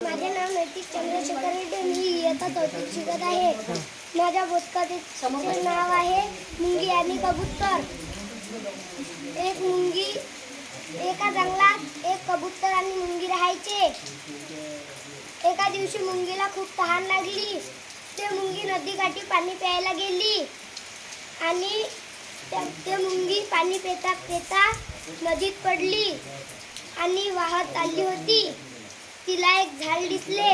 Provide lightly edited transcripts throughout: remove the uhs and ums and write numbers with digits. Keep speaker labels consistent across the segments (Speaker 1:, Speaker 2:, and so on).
Speaker 1: माझे नाव नैतिक चंद्रशेखर रेड्डी. मी इयत्ता चौथीत शिकत आहे. माझ्या पुस्तकाचे नाव आहे मुंगी आणि कबूतर. एक मुंगी एका जंगलात एक कबूतर आणि मुंगी राहायचे. एका दिवशी मुंगीला खूप तहान लागली. ते मुंगी नदीकाठी पाणी प्यायला गेली आणि ते मुंगी पाणी पिता पिता नदीत पडली आणि वाहत आली होती. तिला एक झाड दिसले.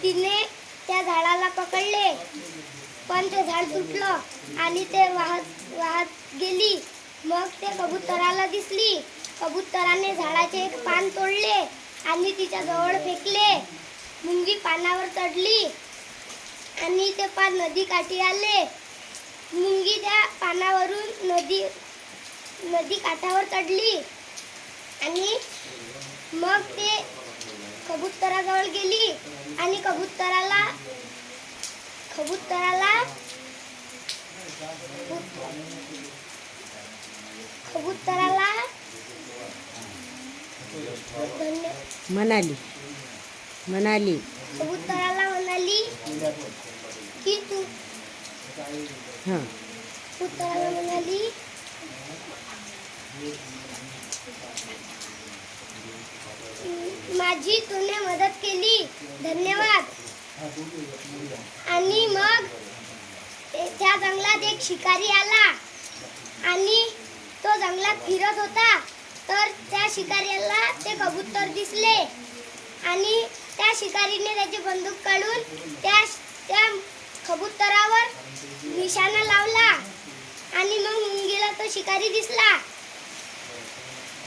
Speaker 1: तिने त्या झाडाला पकडले, पण ते झाड तुटलं आणि ते वाहत वाहत गेली. मग ते कबुतराला दिसली. कबुतराने झाडाचे एक पान तोडले आणि तिच्या जवळ फेकले. मुंगी पानावर चढली आणि ते पान नदीकाठी आले. मुंगी त्या पानावरून नदी काठावर चढली आणि मग ते कबुतराजवळ गेली आणि कबुतराला
Speaker 2: म्हणाली
Speaker 1: की तू माझी तूने मदत केली, धन्यवाद. आणि मग त्या जंगलात एक शिकारी आला आणि तो जंगलात फिरत होता. तर त्या शिकाऱ्याला ते कबूतर दिसले आणि त्या शिकारीने त्याची बंदूक काढून त्या कबुतरावर निशाणा लावला आणि मग मुंगीला तो शिकारी दिसला.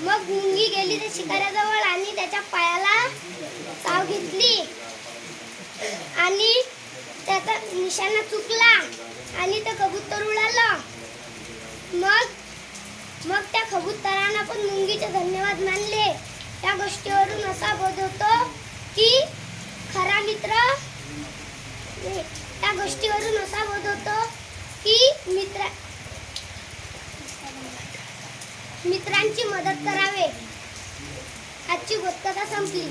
Speaker 1: मग मुंगी गेली त्या शिकाऱ्याजवळ आणि त्याच्या पायाला चाव घेतली आणि त्याचा निशाणा चुकला आणि ते कबूतर उडालं. मग त्या कबुतरांना पण मुंगीचे धन्यवाद मानले. त्या गोष्टीवरून असा बोध होतो की मित्रांची मदत करावे. आजची बोधकथा संपली.